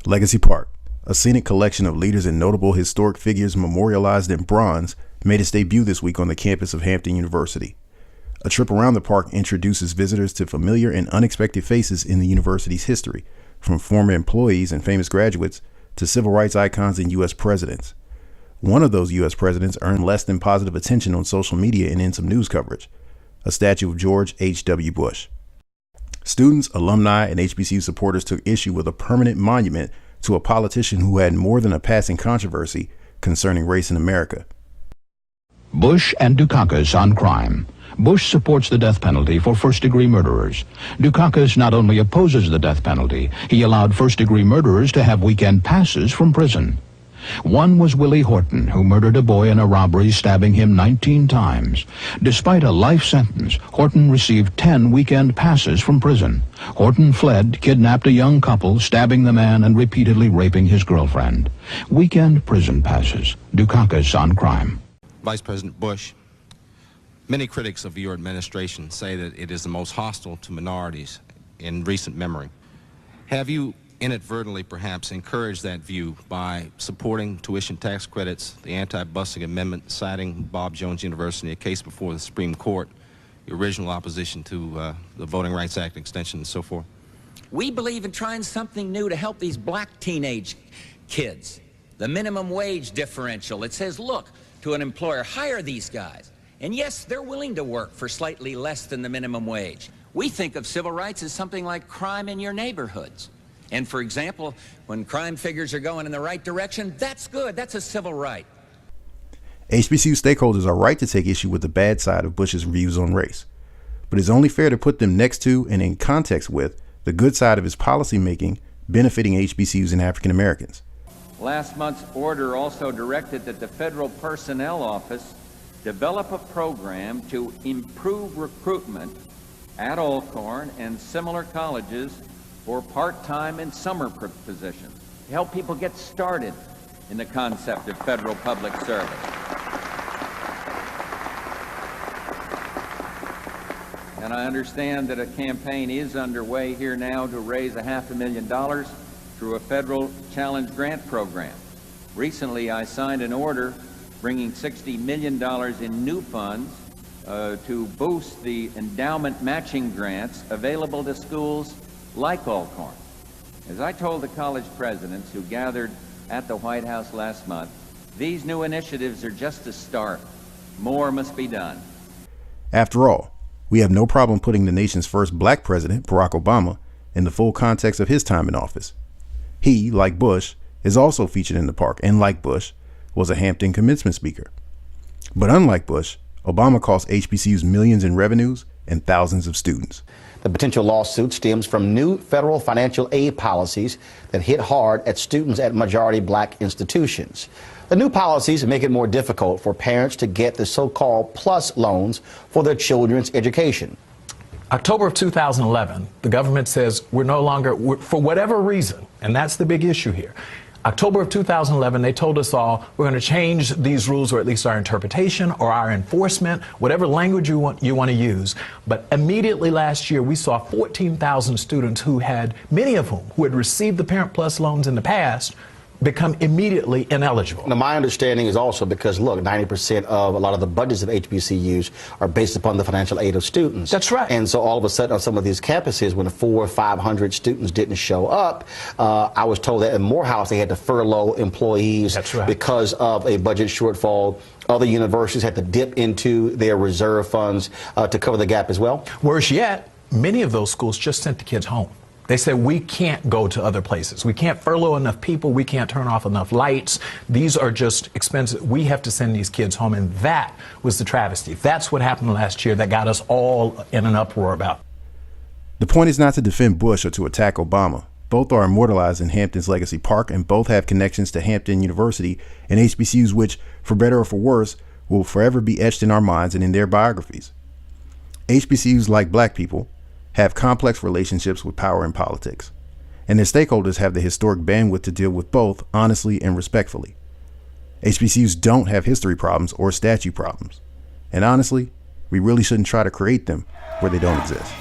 Legacy Park, a scenic collection of leaders and notable historic figures memorialized in bronze, made its debut this week on the campus of Hampton University. A trip around the park introduces visitors to familiar and unexpected faces in the university's history, from former employees and famous graduates to civil rights icons and U.S. presidents. One of those U.S. presidents earned less than positive attention on social media and in some news coverage, a statue of George H.W. Bush. Students, alumni, and HBCU supporters took issue with a permanent monument to a politician who had more than a passing controversy concerning race in America. Bush and Dukakis on crime. Bush supports the death penalty for first-degree murderers. Dukakis not only opposes the death penalty, he allowed first-degree murderers to have weekend passes from prison. One was Willie Horton, who murdered a boy in a robbery, stabbing him 19 times. Despite a life sentence, Horton received 10 weekend passes from prison. Horton fled, kidnapped a young couple, stabbing the man and repeatedly raping his girlfriend. Weekend prison passes. Dukakis on crime. Vice President Bush, many critics of your administration say that it is the most hostile to minorities in recent memory. Have you inadvertently perhaps encouraged that view by supporting tuition tax credits, the anti-busing amendment, citing Bob Jones University, a case before the Supreme Court, your original opposition to the Voting Rights Act extension and so forth? We believe in trying something new to help these black teenage kids. The minimum wage differential, it says, look, to an employer, hire these guys. And yes, they're willing to work for slightly less than the minimum wage. We think of civil rights as something like crime in your neighborhoods. And for example, when crime figures are going in the right direction, that's good. That's a civil right. HBCU stakeholders are right to take issue with the bad side of Bush's views on race, but it's only fair to put them next to and in context with the good side of his policymaking benefiting HBCUs and African Americans. Last month's order also directed that the Federal Personnel Office develop a program to improve recruitment at Alcorn and similar colleges for part-time and summer positions, to help people get started in the concept of federal public service. And I understand that a campaign is underway here now to raise $500,000 through a federal challenge grant program. Recently, I signed an order bringing $60 million in new funds to boost the endowment matching grants available to schools like Alcorn. As I told the college presidents who gathered at the White House last month, these new initiatives are just a start. More must be done. After all, we have no problem putting the nation's first black president, Barack Obama, in the full context of his time in office. He, like Bush, is also featured in the park and, like Bush, was a Hampton commencement speaker. But unlike Bush, Obama cost HBCUs millions in revenues and thousands of students. The potential lawsuit stems from new federal financial aid policies that hit hard at students at majority black institutions. The new policies make it more difficult for parents to get the so-called PLUS loans for their children's education. October of 2011, the government says we're no longer, for whatever reason, and that's the big issue here. October of 2011, they told us all, we're going to change these rules, or at least our interpretation or our enforcement, whatever language you want to use. But immediately last year, we saw 14,000 students who had, many of whom, who had received the Parent Plus loans in the past, become immediately ineligible. Now, my understanding is also because, look, 90% of a lot of the budgets of HBCUs are based upon the financial aid of students. That's right. And so all of a sudden on some of these campuses, when 400 or 500 students didn't show up, I was told that in Morehouse they had to furlough employees. That's right. Because of a budget shortfall. Other universities had to dip into their reserve funds to cover the gap as well. Worse yet, many of those schools just sent the kids home. They said, we can't go to other places. We can't furlough enough people. We can't turn off enough lights. These are just expensive. We have to send these kids home. And that was the travesty. That's what happened last year that got us all in an uproar about. The point is not to defend Bush or to attack Obama. Both are immortalized in Hampton's Legacy Park, and both have connections to Hampton University and HBCUs which, for better or for worse, will forever be etched in our minds and in their biographies. HBCUs, like black people, have complex relationships with power and politics, and their stakeholders have the historic bandwidth to deal with both honestly and respectfully. HBCUs don't have history problems or statute problems, and honestly, we really shouldn't try to create them where they don't exist.